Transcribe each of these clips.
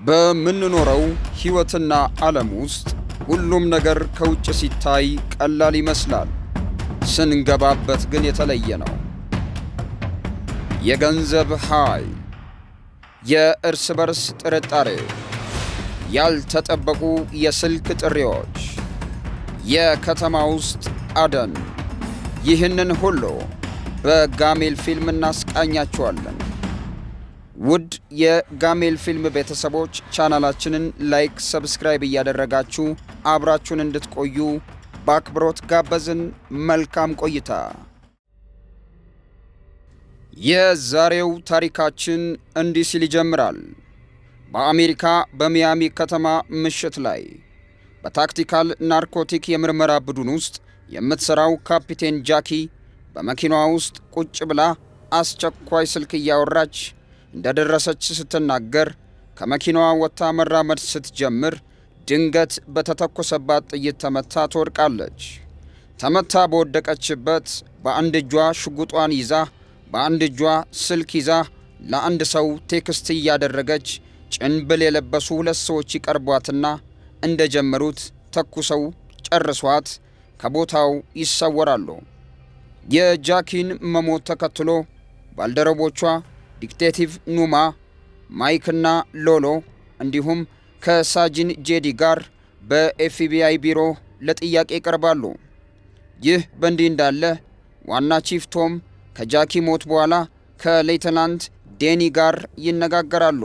በምንኖረው ሕይወትና ዓለም ውስጥ ሁሉም ነገር ከውጭ ሲታይ ቀላል ይመስላል፣ ስንገባበት ግን የተለየ ነው። የገንዘብ ኃይል፣ የእርስ በርስ ጥርጣሬ፣ ያልተጠበቁ የስልክ ጥሪዎች፣ የከተማ ውስጥ አደን፣ ይህንን ሁሉ በጋሜል ፊልም እናስቃኛችኋለን። ውድ የጋሜል ፊልም ቤተሰቦች ቻናላችንን ላይክ፣ ሰብስክራይብ እያደረጋችሁ አብራችሁን እንድትቆዩ በአክብሮት ጋበዝን። መልካም ቆይታ። የዛሬው ታሪካችን እንዲህ ሲል ይጀምራል። በአሜሪካ በሚያሚ ከተማ ምሽት ላይ በታክቲካል ናርኮቲክ የምርመራ ቡድን ውስጥ የምትሠራው ካፒቴን ጃኪ በመኪናዋ ውስጥ ቁጭ ብላ አስቸኳይ ስልክ እያወራች እንደደረሰች ስትናገር ከመኪናዋ ወጥታ መራመድ ስትጀምር ድንገት በተተኮሰባት ጥይት ተመታ ትወድቃለች። ተመታ በወደቀችበት በአንድ እጇ ሽጉጧን ይዛ በአንድ እጇ ስልክ ይዛ ለአንድ ሰው ቴክስት እያደረገች ጭንብል የለበሱ ሁለት ሰዎች ይቀርቧትና እንደጀመሩት ተኩሰው ጨርሷት ከቦታው ይሰወራሉ። የጃኪን መሞት ተከትሎ ባልደረቦቿ ዲቴክቲቭ ኑማ፣ ማይክና ሎሎ እንዲሁም ከሳጅን ጄዲ ጋር በኤፍቢአይ ቢሮ ለጥያቄ ይቀርባሉ። ይህ በእንዲህ እንዳለ ዋና ቺፍ ቶም ከጃኪ ሞት በኋላ ከሌተናንት ዴኒ ጋር ይነጋገራሉ።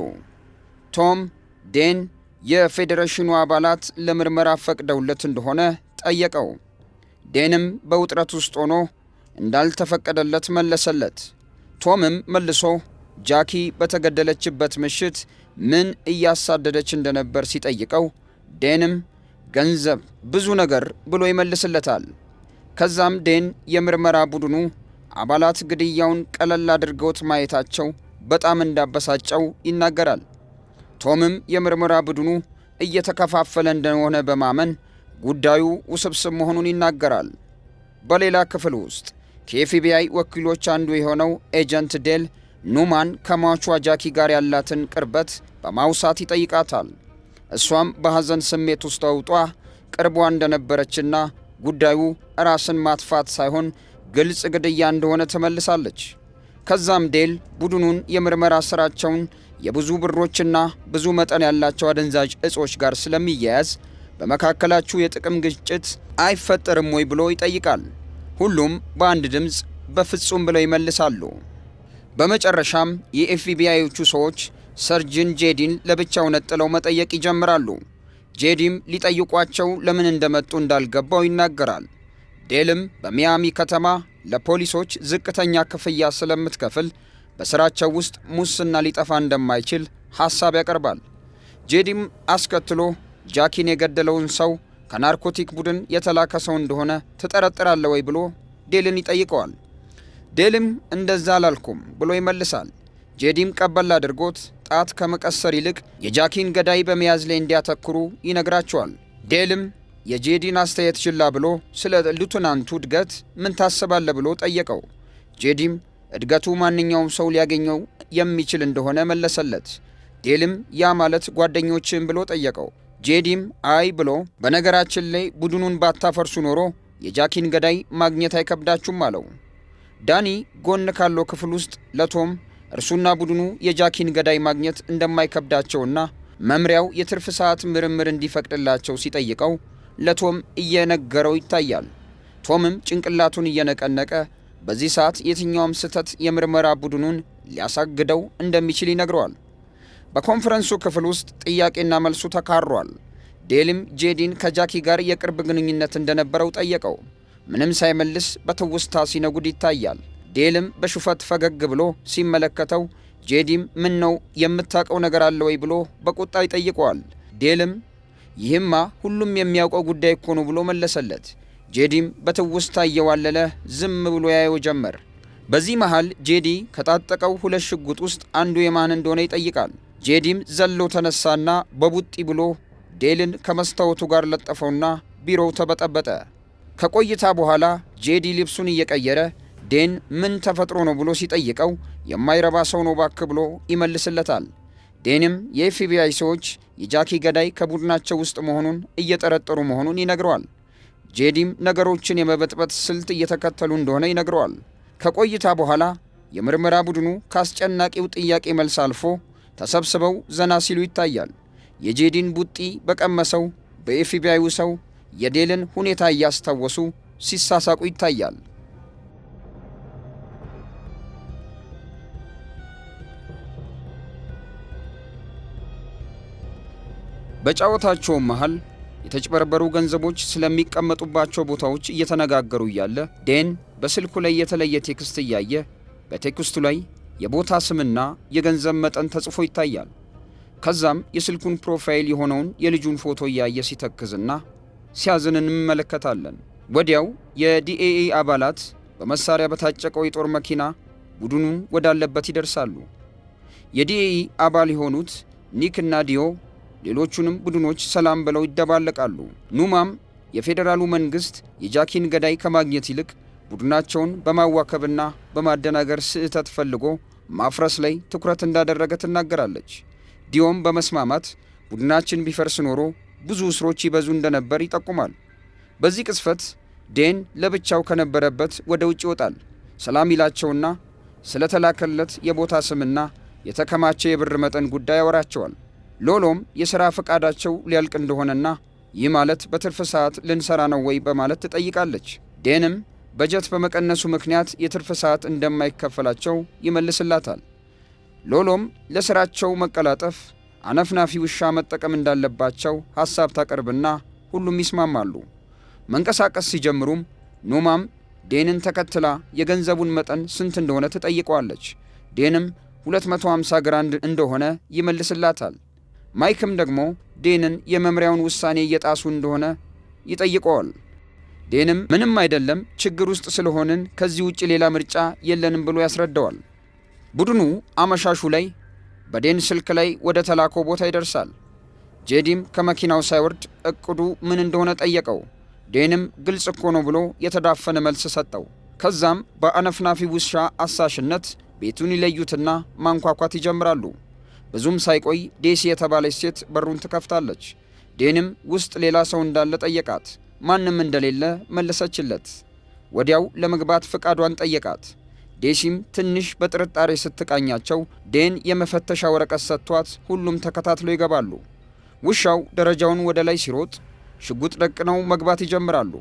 ቶም ዴን የፌዴሬሽኑ አባላት ለምርመራ ፈቅደውለት እንደሆነ ጠየቀው። ዴንም በውጥረት ውስጥ ሆኖ እንዳልተፈቀደለት መለሰለት። ቶምም መልሶ ጃኪ በተገደለችበት ምሽት ምን እያሳደደች እንደነበር ሲጠይቀው ዴንም ገንዘብ፣ ብዙ ነገር ብሎ ይመልስለታል። ከዛም ዴን የምርመራ ቡድኑ አባላት ግድያውን ቀለል አድርገውት ማየታቸው በጣም እንዳበሳጨው ይናገራል። ቶምም የምርመራ ቡድኑ እየተከፋፈለ እንደሆነ በማመን ጉዳዩ ውስብስብ መሆኑን ይናገራል። በሌላ ክፍል ውስጥ ከኤፍቢአይ ወኪሎች አንዱ የሆነው ኤጀንት ዴል ኑማን ከሟቿ ጃኪ ጋር ያላትን ቅርበት በማውሳት ይጠይቃታል። እሷም በሐዘን ስሜት ውስጥ ተውጧ ቅርቧ እንደነበረችና ጉዳዩ ራስን ማጥፋት ሳይሆን ግልጽ ግድያ እንደሆነ ትመልሳለች። ከዛም ዴል ቡድኑን የምርመራ ሥራቸውን የብዙ ብሮችና ብዙ መጠን ያላቸው አደንዛዥ እጾች ጋር ስለሚያያዝ በመካከላችሁ የጥቅም ግጭት አይፈጠርም ወይ ብሎ ይጠይቃል። ሁሉም በአንድ ድምፅ በፍጹም ብለው ይመልሳሉ። በመጨረሻም የኤፍቢአዮቹ ሰዎች ሰርጅን ጄዲን ለብቻው ነጥለው መጠየቅ ይጀምራሉ። ጄዲም ሊጠይቋቸው ለምን እንደመጡ እንዳልገባው ይናገራል። ዴልም በሚያሚ ከተማ ለፖሊሶች ዝቅተኛ ክፍያ ስለምትከፍል በሥራቸው ውስጥ ሙስና ሊጠፋ እንደማይችል ሐሳብ ያቀርባል። ጄዲም አስከትሎ ጃኪን የገደለውን ሰው ከናርኮቲክ ቡድን የተላከ ሰው እንደሆነ ትጠረጥራለ ወይ ብሎ ዴልን ይጠይቀዋል። ዴልም እንደዛ አላልኩም ብሎ ይመልሳል። ጄዲም ቀበል አድርጎት ጣት ከመቀሰር ይልቅ የጃኪን ገዳይ በመያዝ ላይ እንዲያተኩሩ ይነግራቸዋል። ዴልም የጄዲን አስተያየት ችላ ብሎ ስለ ሉትናንቱ እድገት ምን ታስባለ ብሎ ጠየቀው። ጄዲም እድገቱ ማንኛውም ሰው ሊያገኘው የሚችል እንደሆነ መለሰለት። ዴልም ያ ማለት ጓደኞችን ብሎ ጠየቀው። ጄዲም አይ ብሎ በነገራችን ላይ ቡድኑን ባታፈርሱ ኖሮ የጃኪን ገዳይ ማግኘት አይከብዳችሁም አለው። ዳኒ ጎን ካለው ክፍል ውስጥ ለቶም እርሱና ቡድኑ የጃኪን ገዳይ ማግኘት እንደማይከብዳቸውና መምሪያው የትርፍ ሰዓት ምርምር እንዲፈቅድላቸው ሲጠይቀው ለቶም እየነገረው ይታያል። ቶምም ጭንቅላቱን እየነቀነቀ በዚህ ሰዓት የትኛውም ስህተት የምርመራ ቡድኑን ሊያሳግደው እንደሚችል ይነግረዋል። በኮንፈረንሱ ክፍል ውስጥ ጥያቄና መልሱ ተካሯል። ዴልም ጄዲን ከጃኪ ጋር የቅርብ ግንኙነት እንደነበረው ጠየቀው። ምንም ሳይመልስ በትውስታ ሲነጉድ ይታያል። ዴልም በሹፈት ፈገግ ብሎ ሲመለከተው ጄዲም ምን ነው የምታውቀው ነገር አለ ወይ ብሎ በቁጣ ይጠይቀዋል። ዴልም ይህማ ሁሉም የሚያውቀው ጉዳይ እኮ ነው ብሎ መለሰለት። ጄዲም በትውስታ እየዋለለ ዝም ብሎ ያየው ጀመር። በዚህ መሃል ጄዲ ከታጠቀው ሁለት ሽጉጥ ውስጥ አንዱ የማን እንደሆነ ይጠይቃል። ጄዲም ዘሎ ተነሳና በቡጢ ብሎ ዴልን ከመስታወቱ ጋር ለጠፈውና ቢሮው ተበጠበጠ። ከቆይታ በኋላ ጄዲ ልብሱን እየቀየረ ዴን ምን ተፈጥሮ ነው ብሎ ሲጠይቀው የማይረባ ሰው ነው ባክ ብሎ ይመልስለታል። ዴንም የኤፍቢአይ ሰዎች የጃኪ ገዳይ ከቡድናቸው ውስጥ መሆኑን እየጠረጠሩ መሆኑን ይነግረዋል። ጄዲም ነገሮችን የመበጥበጥ ስልት እየተከተሉ እንደሆነ ይነግረዋል። ከቆይታ በኋላ የምርመራ ቡድኑ ከአስጨናቂው ጥያቄ መልስ አልፎ ተሰብስበው ዘና ሲሉ ይታያል። የጄዲን ቡጢ በቀመሰው በኤፍቢአዩ ሰው የዴልን ሁኔታ እያስታወሱ ሲሳሳቁ ይታያል። በጨዋታቸውም መሃል የተጭበረበሩ ገንዘቦች ስለሚቀመጡባቸው ቦታዎች እየተነጋገሩ እያለ ዴን በስልኩ ላይ የተለየ ቴክስት እያየ በቴክስቱ ላይ የቦታ ስምና የገንዘብ መጠን ተጽፎ ይታያል። ከዛም የስልኩን ፕሮፋይል የሆነውን የልጁን ፎቶ እያየ ሲተክዝና ሲያዝን እንመለከታለን። ወዲያው የዲኤኤ አባላት በመሳሪያ በታጨቀው የጦር መኪና ቡድኑን ወዳለበት ይደርሳሉ። የዲኤኤ አባል የሆኑት ኒክ እና ዲዮ ሌሎቹንም ቡድኖች ሰላም ብለው ይደባለቃሉ። ኑማም የፌዴራሉ መንግስት የጃኪን ገዳይ ከማግኘት ይልቅ ቡድናቸውን በማዋከብና በማደናገር ስህተት ፈልጎ ማፍረስ ላይ ትኩረት እንዳደረገ ትናገራለች። ዲዮም በመስማማት ቡድናችን ቢፈርስ ኖሮ ብዙ እስሮች ይበዙ እንደነበር ይጠቁማል። በዚህ ቅጽበት ዴን ለብቻው ከነበረበት ወደ ውጭ ይወጣል። ሰላም ይላቸውና ስለተላከለት የቦታ ስምና የተከማቸ የብር መጠን ጉዳይ ያወራቸዋል። ሎሎም የሥራ ፈቃዳቸው ሊያልቅ እንደሆነና ይህ ማለት በትርፍ ሰዓት ልንሰራ ነው ወይ በማለት ትጠይቃለች። ዴንም በጀት በመቀነሱ ምክንያት የትርፍ ሰዓት እንደማይከፈላቸው ይመልስላታል። ሎሎም ለሥራቸው መቀላጠፍ አነፍናፊ ውሻ መጠቀም እንዳለባቸው ሐሳብ ታቀርብና ሁሉም ይስማማሉ። መንቀሳቀስ ሲጀምሩም ኑማም ዴንን ተከትላ የገንዘቡን መጠን ስንት እንደሆነ ትጠይቀዋለች። ዴንም 250 ግራንድ እንደሆነ ይመልስላታል። ማይክም ደግሞ ዴንን የመምሪያውን ውሳኔ እየጣሱ እንደሆነ ይጠይቀዋል። ዴንም ምንም አይደለም፣ ችግር ውስጥ ስለሆንን ከዚህ ውጭ ሌላ ምርጫ የለንም ብሎ ያስረዳዋል። ቡድኑ አመሻሹ ላይ በዴን ስልክ ላይ ወደ ተላከው ቦታ ይደርሳል። ጄዲም ከመኪናው ሳይወርድ እቅዱ ምን እንደሆነ ጠየቀው። ዴንም ግልጽ እኮ ነው ብሎ የተዳፈነ መልስ ሰጠው። ከዛም በአነፍናፊ ውሻ አሳሽነት ቤቱን ይለዩትና ማንኳኳት ይጀምራሉ። ብዙም ሳይቆይ ዴሲ የተባለች ሴት በሩን ትከፍታለች። ዴንም ውስጥ ሌላ ሰው እንዳለ ጠየቃት። ማንም እንደሌለ መለሰችለት። ወዲያው ለመግባት ፍቃዷን ጠየቃት። ዴሲም ትንሽ በጥርጣሬ ስትቃኛቸው ዴን የመፈተሻ ወረቀት ሰጥቷት ሁሉም ተከታትለው ይገባሉ። ውሻው ደረጃውን ወደ ላይ ሲሮጥ ሽጉጥ ደቅነው መግባት ይጀምራሉ።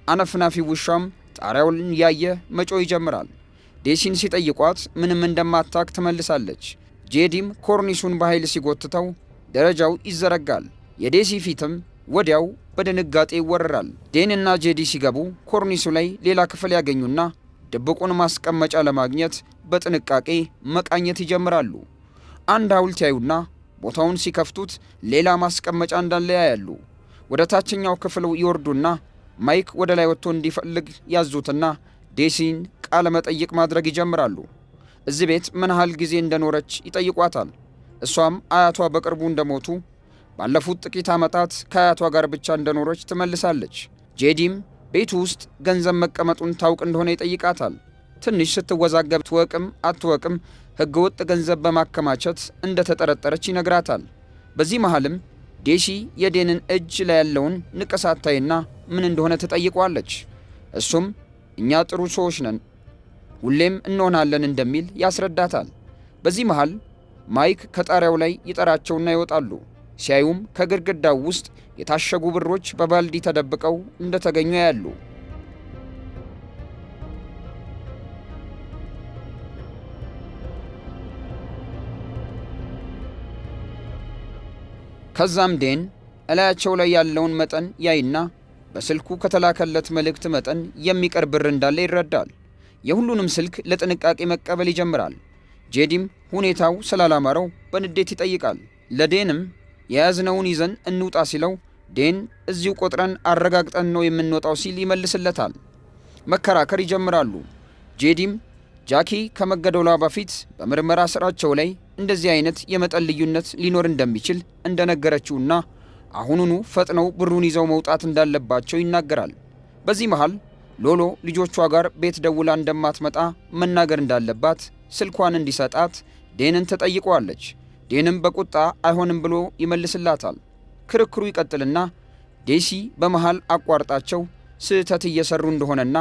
አነፍናፊ ውሻም ጣሪያውን ያየ መጮህ ይጀምራል። ዴሲን ሲጠይቋት ምንም እንደማታክ ትመልሳለች። ጄዲም ኮርኒሱን በኃይል ሲጎትተው ደረጃው ይዘረጋል። የዴሲ ፊትም ወዲያው በድንጋጤ ይወረራል። ዴንና ጄዲ ሲገቡ ኮርኒሱ ላይ ሌላ ክፍል ያገኙና ድብቁን ማስቀመጫ ለማግኘት በጥንቃቄ መቃኘት ይጀምራሉ። አንድ ሐውልት ያዩና ቦታውን ሲከፍቱት ሌላ ማስቀመጫ እንዳለ ያያሉ። ወደ ታችኛው ክፍል ይወርዱና ማይክ ወደ ላይ ወጥቶ እንዲፈልግ ያዙትና ዴሲን ቃለ መጠይቅ ማድረግ ይጀምራሉ። እዚህ ቤት ምን ያህል ጊዜ እንደኖረች ይጠይቋታል። እሷም አያቷ በቅርቡ እንደሞቱ ባለፉት ጥቂት ዓመታት ከአያቷ ጋር ብቻ እንደኖረች ትመልሳለች። ጄዲም ቤቱ ውስጥ ገንዘብ መቀመጡን ታውቅ እንደሆነ ይጠይቃታል። ትንሽ ስትወዛገብ ትወቅም አትወቅም ሕገወጥ ገንዘብ በማከማቸት እንደተጠረጠረች ይነግራታል። በዚህ መሃልም ዴሲ የዴንን እጅ ላይ ያለውን ንቅሳት ታይና ምን እንደሆነ ትጠይቋለች። እሱም እኛ ጥሩ ሰዎች ነን፣ ሁሌም እንሆናለን እንደሚል ያስረዳታል። በዚህ መሃል ማይክ ከጣሪያው ላይ ይጠራቸውና ይወጣሉ። ሲያዩም ከግድግዳው ውስጥ የታሸጉ ብሮች በባልዲ ተደብቀው እንደተገኙ ያያሉ። ከዛም ዴን እላያቸው ላይ ያለውን መጠን ያይና በስልኩ ከተላከለት መልእክት መጠን የሚቀር ብር እንዳለ ይረዳል። የሁሉንም ስልክ ለጥንቃቄ መቀበል ይጀምራል። ጄዲም ሁኔታው ስላላማረው በንዴት ይጠይቃል። ለዴንም የያዝነውን ይዘን እንውጣ ሲለው ዴን እዚሁ ቆጥረን አረጋግጠን ነው የምንወጣው ሲል ይመልስለታል። መከራከር ይጀምራሉ። ጄዲም ጃኪ ከመገደሏ በፊት በምርመራ ስራቸው ላይ እንደዚህ አይነት የመጠን ልዩነት ሊኖር እንደሚችል እንደነገረችውና አሁኑኑ ፈጥነው ብሩን ይዘው መውጣት እንዳለባቸው ይናገራል። በዚህ መሃል ሎሎ ልጆቿ ጋር ቤት ደውላ እንደማትመጣ መናገር እንዳለባት ስልኳን እንዲሰጣት ዴንን ትጠይቀዋለች። ዴንም በቁጣ አይሆንም ብሎ ይመልስላታል። ክርክሩ ይቀጥልና ዴሲ በመሃል አቋርጣቸው ስህተት እየሰሩ እንደሆነና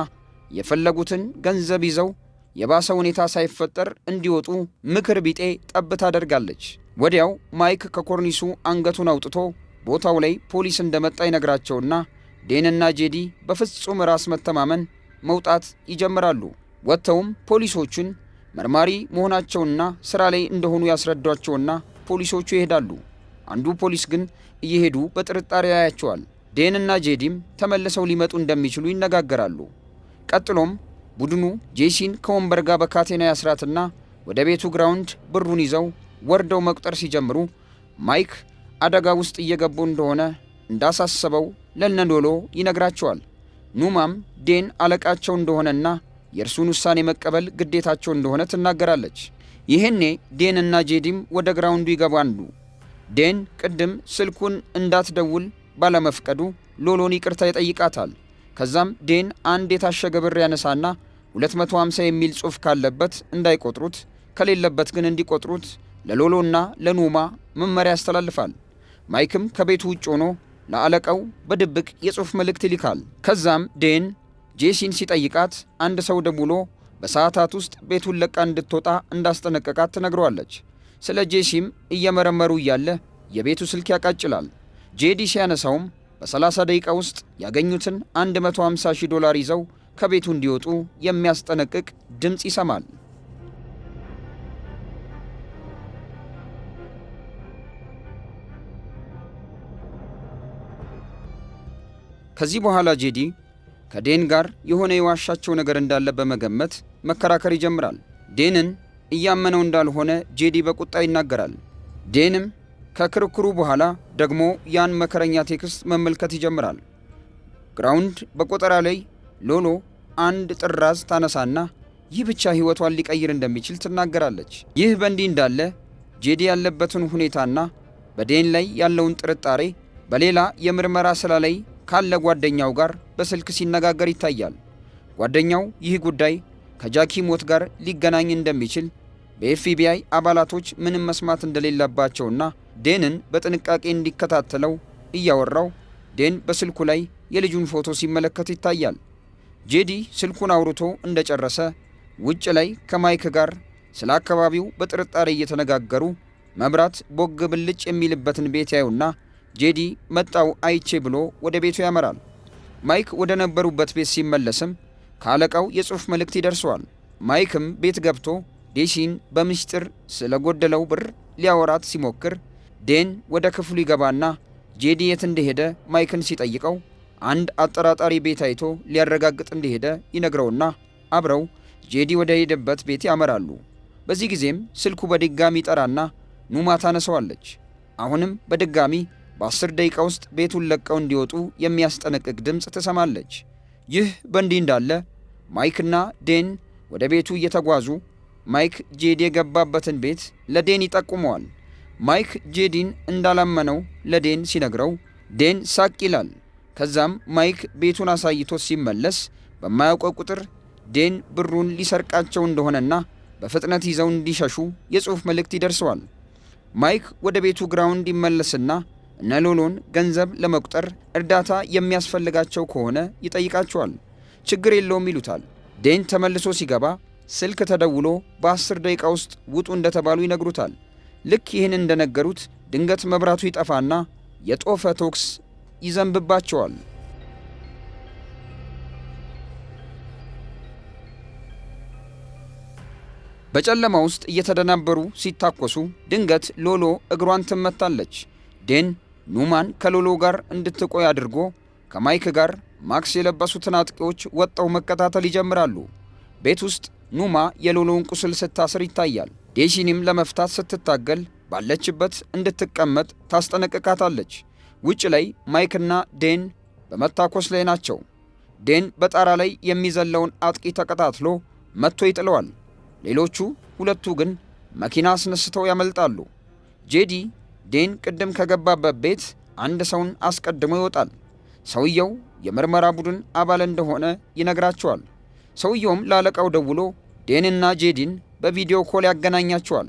የፈለጉትን ገንዘብ ይዘው የባሰ ሁኔታ ሳይፈጠር እንዲወጡ ምክር ቢጤ ጠብ ታደርጋለች። ወዲያው ማይክ ከኮርኒሱ አንገቱን አውጥቶ ቦታው ላይ ፖሊስ እንደመጣ ይነግራቸውና ዴንና ጄዲ በፍጹም ራስ መተማመን መውጣት ይጀምራሉ። ወጥተውም ፖሊሶቹን መርማሪ መሆናቸውና ስራ ላይ እንደሆኑ ያስረዷቸውና ፖሊሶቹ ይሄዳሉ። አንዱ ፖሊስ ግን እየሄዱ በጥርጣሬ ያያቸዋል። ዴንና ጄዲም ተመልሰው ሊመጡ እንደሚችሉ ይነጋገራሉ። ቀጥሎም ቡድኑ ጄሲን ከወንበር ጋር በካቴና ያስራትና ወደ ቤቱ ግራውንድ ብሩን ይዘው ወርደው መቁጠር ሲጀምሩ ማይክ አደጋ ውስጥ እየገቡ እንደሆነ እንዳሳሰበው ለነሎሎ ይነግራቸዋል። ኑማም ዴን አለቃቸው እንደሆነና የእርሱን ውሳኔ መቀበል ግዴታቸው እንደሆነ ትናገራለች። ይህኔ ዴንና ጄዲም ወደ ግራውንዱ ይገባሉ። ዴን ቅድም ስልኩን እንዳትደውል ባለመፍቀዱ ሎሎን ይቅርታ ይጠይቃታል። ከዛም ዴን አንድ የታሸገ ብር ያነሳና 250 የሚል ጽሑፍ ካለበት እንዳይቆጥሩት ከሌለበት ግን እንዲቆጥሩት ለሎሎና ለኑማ መመሪያ ያስተላልፋል። ማይክም ከቤቱ ውጭ ሆኖ ለአለቃው በድብቅ የጽሑፍ መልእክት ይልካል። ከዛም ዴን ጄሲን ሲጠይቃት አንድ ሰው ደውሎ በሰዓታት ውስጥ ቤቱን ለቃ እንድትወጣ እንዳስጠነቀቃት ትነግረዋለች። ስለ ጄሲም እየመረመሩ እያለ የቤቱ ስልክ ያቃጭላል። ጄዲ ሲያነሳውም በ30 ደቂቃ ውስጥ ያገኙትን $150,000 ይዘው ከቤቱ እንዲወጡ የሚያስጠነቅቅ ድምፅ ይሰማል። ከዚህ በኋላ ጄዲ ከዴን ጋር የሆነ የዋሻቸው ነገር እንዳለ በመገመት መከራከር ይጀምራል። ዴንን እያመነው እንዳልሆነ ጄዲ በቁጣ ይናገራል። ዴንም ከክርክሩ በኋላ ደግሞ ያን መከረኛ ቴክስት መመልከት ይጀምራል። ግራውንድ በቆጠራ ላይ ሎሎ አንድ ጥራዝ ታነሳና ይህ ብቻ ሕይወቷን ሊቀይር እንደሚችል ትናገራለች። ይህ በእንዲህ እንዳለ ጄዲ ያለበትን ሁኔታና በዴን ላይ ያለውን ጥርጣሬ በሌላ የምርመራ ስራ ላይ ካለ ጓደኛው ጋር በስልክ ሲነጋገር ይታያል። ጓደኛው ይህ ጉዳይ ከጃኪ ሞት ጋር ሊገናኝ እንደሚችል በኤፍቢአይ አባላቶች ምንም መስማት እንደሌለባቸውና ዴንን በጥንቃቄ እንዲከታተለው እያወራው ዴን በስልኩ ላይ የልጁን ፎቶ ሲመለከት ይታያል። ጄዲ ስልኩን አውርቶ እንደጨረሰ ውጭ ላይ ከማይክ ጋር ስለ አካባቢው በጥርጣሬ እየተነጋገሩ መብራት ቦግ ብልጭ የሚልበትን ቤት ያዩና ጄዲ መጣው አይቼ ብሎ ወደ ቤቱ ያመራል። ማይክ ወደ ነበሩበት ቤት ሲመለስም ከአለቃው የጽሑፍ መልእክት ይደርሰዋል። ማይክም ቤት ገብቶ ዴሲን በምስጢር ስለጎደለው ብር ሊያወራት ሲሞክር ዴን ወደ ክፍሉ ይገባና ጄዲ የት እንደሄደ ማይክን ሲጠይቀው አንድ አጠራጣሪ ቤት አይቶ ሊያረጋግጥ እንደሄደ ይነግረውና አብረው ጄዲ ወደ ሄደበት ቤት ያመራሉ። በዚህ ጊዜም ስልኩ በድጋሚ ጠራና ኑማ ታነሳዋለች። አሁንም በድጋሚ በ10 ደቂቃ ውስጥ ቤቱን ለቀው እንዲወጡ የሚያስጠነቅቅ ድምፅ ትሰማለች። ይህ በእንዲህ እንዳለ ማይክና ዴን ወደ ቤቱ እየተጓዙ ማይክ ጄዲ የገባበትን ቤት ለዴን ይጠቁመዋል። ማይክ ጄዲን እንዳላመነው ለዴን ሲነግረው ዴን ሳቅ ይላል። ከዛም ማይክ ቤቱን አሳይቶት ሲመለስ በማያውቀው ቁጥር ዴን ብሩን ሊሰርቃቸው እንደሆነና በፍጥነት ይዘው እንዲሸሹ የጽሑፍ መልእክት ይደርሰዋል። ማይክ ወደ ቤቱ ግራውንድ ይመለስና እነ ሎሎን ገንዘብ ለመቁጠር እርዳታ የሚያስፈልጋቸው ከሆነ ይጠይቃቸዋል። ችግር የለውም ይሉታል። ዴን ተመልሶ ሲገባ ስልክ ተደውሎ በ10 ደቂቃ ውስጥ ውጡ እንደተባሉ ይነግሩታል። ልክ ይህን እንደነገሩት ድንገት መብራቱ ይጠፋና የጦፈ ቶክስ ይዘንብባቸዋል። በጨለማ ውስጥ እየተደናበሩ ሲታኮሱ ድንገት ሎሎ እግሯን ትመታለች። ዴን ኑማን ከሎሎ ጋር እንድትቆይ አድርጎ ከማይክ ጋር ማክስ የለበሱትን አጥቂዎች ወጥተው መከታተል ይጀምራሉ። ቤት ውስጥ ኑማ የሎሎውን ቁስል ስታስር ይታያል። ዴሲንም ለመፍታት ስትታገል ባለችበት እንድትቀመጥ ታስጠነቅቃታለች። ውጭ ላይ ማይክና ዴን በመታኮስ ላይ ናቸው። ዴን በጣራ ላይ የሚዘለውን አጥቂ ተቀጣጥሎ መጥቶ ይጥለዋል። ሌሎቹ ሁለቱ ግን መኪና አስነስተው ያመልጣሉ። ጄዲ ዴን ቅድም ከገባበት ቤት አንድ ሰውን አስቀድሞ ይወጣል። ሰውየው የምርመራ ቡድን አባል እንደሆነ ይነግራቸዋል። ሰውየውም ለአለቃው ደውሎ ዴንና ጄዲን በቪዲዮ ኮል ያገናኛቸዋል።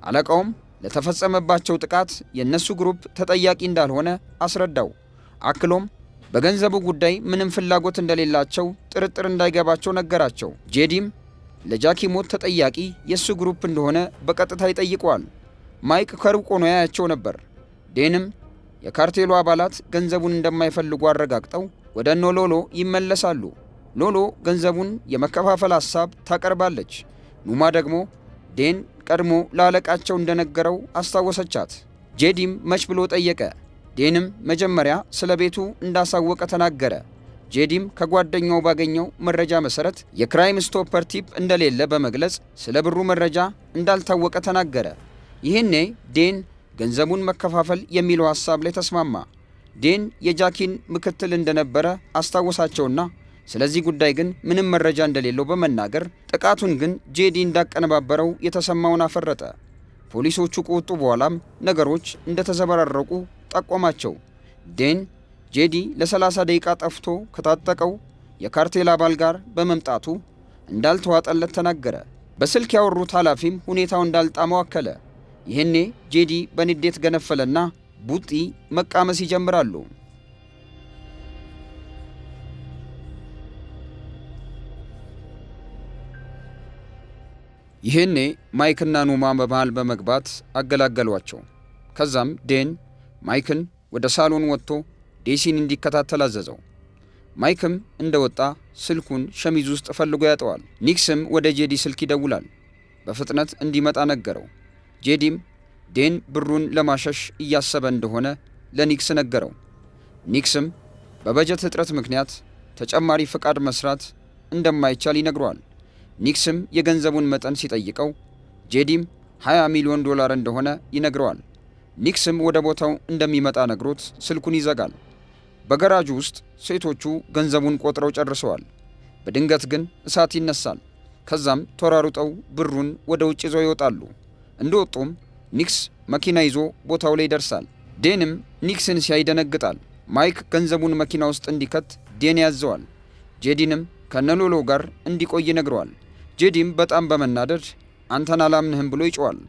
አለቃውም ለተፈጸመባቸው ጥቃት የነሱ ግሩፕ ተጠያቂ እንዳልሆነ አስረዳው። አክሎም በገንዘቡ ጉዳይ ምንም ፍላጎት እንደሌላቸው ጥርጥር እንዳይገባቸው ነገራቸው። ጄዲም ለጃኪ ሞት ተጠያቂ የሱ ግሩፕ እንደሆነ በቀጥታ ይጠይቀዋል። ማይክ ከሩቅ ሆኖ ያያቸው ነበር። ዴንም የካርቴሉ አባላት ገንዘቡን እንደማይፈልጉ አረጋግጠው ወደ ሎሎ ይመለሳሉ። ሎሎ ገንዘቡን የመከፋፈል ሐሳብ ታቀርባለች። ኑማ ደግሞ ዴን ቀድሞ ላለቃቸው እንደነገረው አስታወሰቻት። ጄዲም መች ብሎ ጠየቀ። ዴንም መጀመሪያ ስለ ቤቱ እንዳሳወቀ ተናገረ። ጄዲም ከጓደኛው ባገኘው መረጃ መሰረት የክራይም ስቶፐር ቲፕ እንደሌለ በመግለጽ ስለ ብሩ መረጃ እንዳልታወቀ ተናገረ። ይህኔ ዴን ገንዘቡን መከፋፈል የሚለው ሐሳብ ላይ ተስማማ። ዴን የጃኪን ምክትል እንደነበረ አስታወሳቸውና ስለዚህ ጉዳይ ግን ምንም መረጃ እንደሌለው በመናገር ጥቃቱን ግን ጄዲ እንዳቀነባበረው የተሰማውን አፈረጠ። ፖሊሶቹ ከወጡ በኋላም ነገሮች እንደተዘበራረቁ ጠቆማቸው። ዴን ጄዲ ለ30 ደቂቃ ጠፍቶ ከታጠቀው የካርቴል አባል ጋር በመምጣቱ እንዳልተዋጠለት ተናገረ። በስልክ ያወሩት ኃላፊም ሁኔታው እንዳልጣመው አከለ። ይህኔ ጄዲ በንዴት ገነፈለና ቡጢ መቃመስ ይጀምራሉ። ይህኔ ማይክና ኑማ በመሃል በመግባት አገላገሏቸው። ከዛም ዴን ማይክን ወደ ሳሎን ወጥቶ ዴሲን እንዲከታተል አዘዘው። ማይክም እንደወጣ ስልኩን ሸሚዝ ውስጥ ፈልጎ ያጠዋል። ኒክስም ወደ ጄዲ ስልክ ይደውላል። በፍጥነት እንዲመጣ ነገረው። ጄዲም ዴን ብሩን ለማሸሽ እያሰበ እንደሆነ ለኒክስ ነገረው። ኒክስም በበጀት እጥረት ምክንያት ተጨማሪ ፍቃድ መስራት እንደማይቻል ይነግረዋል። ኒክስም የገንዘቡን መጠን ሲጠይቀው ጄዲም $20 ሚሊዮን እንደሆነ ይነግረዋል። ኒክስም ወደ ቦታው እንደሚመጣ ነግሮት ስልኩን ይዘጋል። በገራጁ ውስጥ ሴቶቹ ገንዘቡን ቆጥረው ጨርሰዋል። በድንገት ግን እሳት ይነሳል። ከዛም ተሯሩጠው ብሩን ወደ ውጭ ይዘው ይወጣሉ። እንደወጡም ኒክስ መኪና ይዞ ቦታው ላይ ይደርሳል። ዴንም ኒክስን ሲያይ ይደነግጣል። ማይክ ገንዘቡን መኪና ውስጥ እንዲከት ዴን ያዘዋል። ጄዲንም ከነሎሎ ጋር እንዲቆይ ይነግረዋል። ጄዲም በጣም በመናደድ አንተን አላምንህም ብሎ ይጮዋል።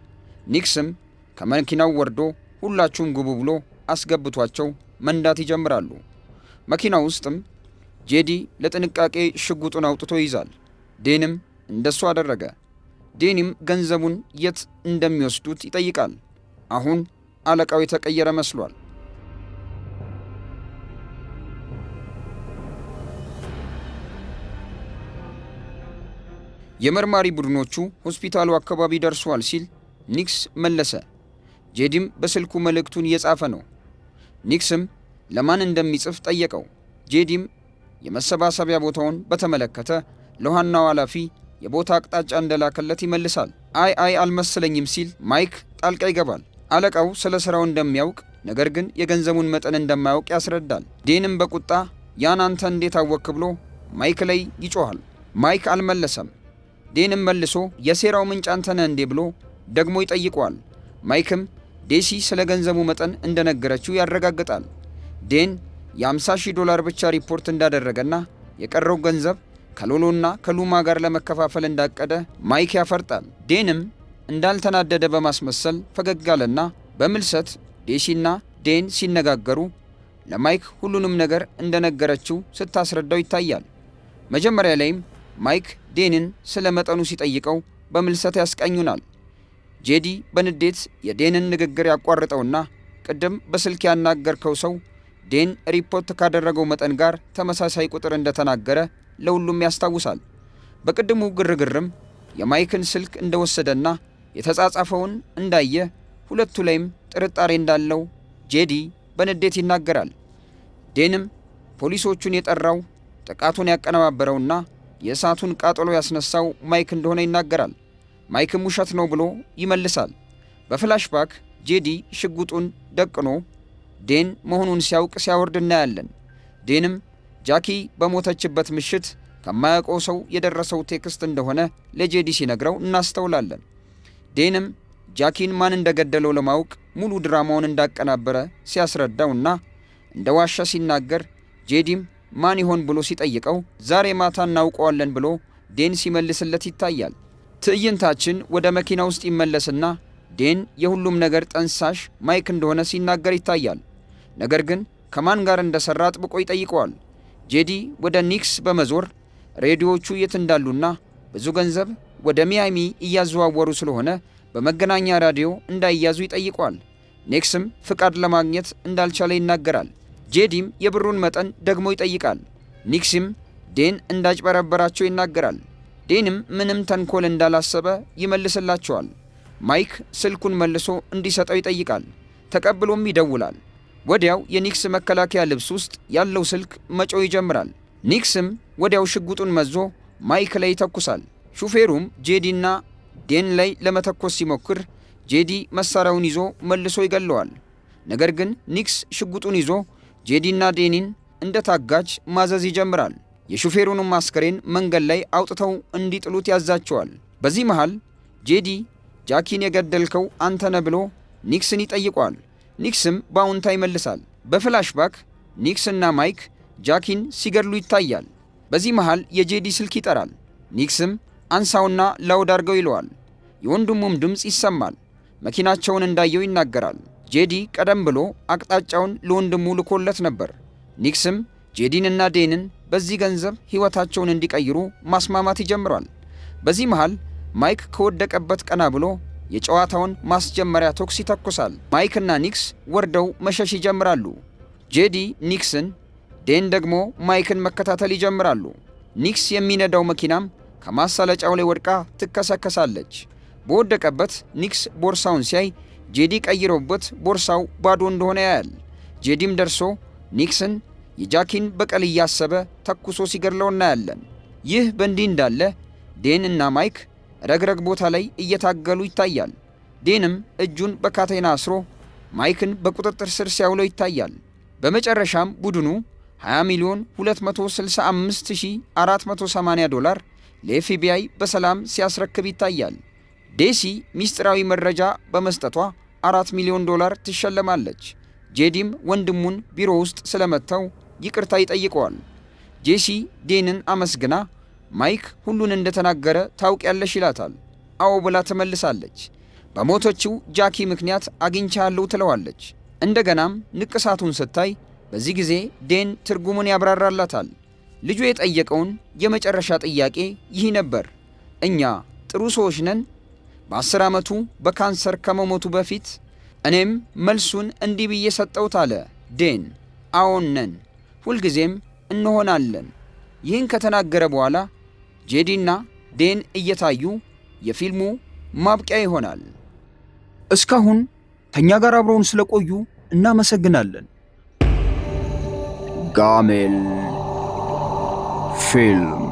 ኒክስም ከመኪናው ወርዶ ሁላችሁም ግቡ ብሎ አስገብቷቸው መንዳት ይጀምራሉ። መኪና ውስጥም ጄዲ ለጥንቃቄ ሽጉጡን አውጥቶ ይይዛል። ዴንም እንደሱ አደረገ። ዴኒም ገንዘቡን የት እንደሚወስዱት ይጠይቃል። አሁን አለቃው የተቀየረ መስሏል። የመርማሪ ቡድኖቹ ሆስፒታሉ አካባቢ ደርሷል ሲል ኒክስ መለሰ። ጄዲም በስልኩ መልእክቱን እየጻፈ ነው። ኒክስም ለማን እንደሚጽፍ ጠየቀው። ጄዲም የመሰባሰቢያ ቦታውን በተመለከተ ለዋናው ኃላፊ የቦታ አቅጣጫ እንደላከለት ይመልሳል። አይ አልመሰለኝም ሲል ማይክ ጣልቃ ይገባል። አለቃው ስለ ስራው እንደሚያውቅ ነገር ግን የገንዘቡን መጠን እንደማያውቅ ያስረዳል። ዴንም በቁጣ ያን አንተ እንዴት አወክ ብሎ ማይክ ላይ ይጮሃል። ማይክ አልመለሰም። ዴንም መልሶ የሴራው ምንጭ አንተ ነህ እንዴ ብሎ ደግሞ ይጠይቀዋል። ማይክም ዴሲ ስለ ገንዘቡ መጠን እንደነገረችው ያረጋግጣል። ዴን $50,000 ብቻ ሪፖርት እንዳደረገና የቀረው ገንዘብ ከሎሎና ከሉማ ጋር ለመከፋፈል እንዳቀደ ማይክ ያፈርጣል። ዴንም እንዳልተናደደ በማስመሰል ፈገግ አለና በምልሰት ዴሲና ዴን ሲነጋገሩ ለማይክ ሁሉንም ነገር እንደነገረችው ስታስረዳው ይታያል። መጀመሪያ ላይም ማይክ ዴንን ስለ መጠኑ ሲጠይቀው በምልሰት ያስቀኙናል። ጄዲ በንዴት የዴንን ንግግር ያቋርጠውና ቅድም በስልክ ያናገርከው ሰው ዴን ሪፖርት ካደረገው መጠን ጋር ተመሳሳይ ቁጥር እንደተናገረ ለሁሉም ያስታውሳል። በቅድሙ ግርግርም የማይክን ስልክ እንደወሰደና የተጻጻፈውን እንዳየ ሁለቱ ላይም ጥርጣሬ እንዳለው ጄዲ በንዴት ይናገራል። ዴንም ፖሊሶቹን የጠራው ጥቃቱን ያቀነባበረውና የእሳቱን ቃጠሎ ያስነሳው ማይክ እንደሆነ ይናገራል። ማይክም ውሸት ነው ብሎ ይመልሳል። በፍላሽባክ ጄዲ ሽጉጡን ደቅኖ ዴን መሆኑን ሲያውቅ ሲያወርድ እናያለን። ዴንም ጃኪ በሞተችበት ምሽት ከማያውቀው ሰው የደረሰው ቴክስት እንደሆነ ለጄዲ ሲነግረው እናስተውላለን። ዴንም ጃኪን ማን እንደገደለው ለማወቅ ሙሉ ድራማውን እንዳቀናበረ ሲያስረዳውና እንደ ዋሻ ሲናገር ጄዲም ማን ይሆን ብሎ ሲጠይቀው ዛሬ ማታ እናውቀዋለን ብሎ ዴን ሲመልስለት ይታያል። ትዕይንታችን ወደ መኪና ውስጥ ይመለስና ዴን የሁሉም ነገር ጠንሳሽ ማይክ እንደሆነ ሲናገር ይታያል። ነገር ግን ከማን ጋር እንደሰራ አጥብቆ ይጠይቀዋል። ጄዲ ወደ ኒክስ በመዞር ሬዲዮዎቹ የት እንዳሉና ብዙ ገንዘብ ወደ ሚያሚ እያዘዋወሩ ስለሆነ በመገናኛ ራዲዮ እንዳይያዙ ይጠይቀዋል። ኒክስም ፍቃድ ለማግኘት እንዳልቻለ ይናገራል። ጄዲም የብሩን መጠን ደግሞ ይጠይቃል። ኒክስም ዴን እንዳጭበረበራቸው ይናገራል። ዴንም ምንም ተንኮል እንዳላሰበ ይመልስላቸዋል። ማይክ ስልኩን መልሶ እንዲሰጠው ይጠይቃል። ተቀብሎም ይደውላል። ወዲያው የኒክስ መከላከያ ልብስ ውስጥ ያለው ስልክ መጮህ ይጀምራል። ኒክስም ወዲያው ሽጉጡን መዞ ማይክ ላይ ይተኩሳል። ሹፌሩም ጄዲና ዴን ላይ ለመተኮስ ሲሞክር ጄዲ መሳሪያውን ይዞ መልሶ ይገለዋል። ነገር ግን ኒክስ ሽጉጡን ይዞ ጄዲና ዴኒን እንደ ታጋች ማዘዝ ይጀምራል። የሹፌሩንም አስከሬን መንገድ ላይ አውጥተው እንዲጥሉት ያዛቸዋል። በዚህ መሃል ጄዲ ጃኪን የገደልከው አንተ ነህ ብሎ ኒክስን ይጠይቋል። ኒክስም በአዎንታ ይመልሳል። በፍላሽባክ ኒክስና ማይክ ጃኪን ሲገድሉ ይታያል። በዚህ መሃል የጄዲ ስልክ ይጠራል። ኒክስም አንሳውና ላውድ አድርገው ይለዋል። የወንድሙም ድምፅ ይሰማል። መኪናቸውን እንዳየው ይናገራል። ጄዲ ቀደም ብሎ አቅጣጫውን ለወንድሙ ልኮለት ነበር። ኒክስም ጄዲንና ዴንን በዚህ ገንዘብ ሕይወታቸውን እንዲቀይሩ ማስማማት ይጀምራል። በዚህ መሃል ማይክ ከወደቀበት ቀና ብሎ የጨዋታውን ማስጀመሪያ ተኩስ ይተኩሳል። ማይክና ኒክስ ወርደው መሸሽ ይጀምራሉ። ጄዲ ኒክስን፣ ዴን ደግሞ ማይክን መከታተል ይጀምራሉ። ኒክስ የሚነዳው መኪናም ከማሳለጫው ላይ ወድቃ ትከሰከሳለች። በወደቀበት ኒክስ ቦርሳውን ሲያይ ጄዲ ቀይሮበት ቦርሳው ባዶ እንደሆነ ያያል። ጄዲም ደርሶ ኒክስን የጃኪን በቀል እያሰበ ተኩሶ ሲገድለው እናያለን። ይህ በእንዲህ እንዳለ ዴን እና ማይክ ረግረግ ቦታ ላይ እየታገሉ ይታያል። ዴንም እጁን በካቴና አስሮ ማይክን በቁጥጥር ስር ሲያውለው ይታያል። በመጨረሻም ቡድኑ 20,265,480 ዶላር ለኤፍቢአይ በሰላም ሲያስረክብ ይታያል። ዴሲ ሚስጥራዊ መረጃ በመስጠቷ 4 ሚሊዮን ዶላር ትሸለማለች። ጄዲም ወንድሙን ቢሮ ውስጥ ስለመተው ይቅርታ ይጠይቀዋል። ጄሲ ዴንን አመስግና ማይክ ሁሉን እንደተናገረ ታውቂያለሽ ይላታል። አዎ ብላ ትመልሳለች። በሞተችው ጃኪ ምክንያት አግኝቻለሁ ትለዋለች። እንደገናም ንቅሳቱን ስታይ በዚህ ጊዜ ዴን ትርጉሙን ያብራራላታል። ልጁ የጠየቀውን የመጨረሻ ጥያቄ ይህ ነበር። እኛ ጥሩ ሰዎች ነን? በ10 ዓመቱ በካንሰር ከመሞቱ በፊት እኔም መልሱን እንዲህ ብዬ ሰጠሁት አለ ዴን። አዎን ነን፣ ሁልጊዜም እንሆናለን። ይህን ከተናገረ በኋላ ጄዲና ዴን እየታዩ የፊልሙ ማብቂያ ይሆናል። እስካሁን ከኛ ጋር አብረውን ስለቆዩ እናመሰግናለን። ጋሜል ፊልም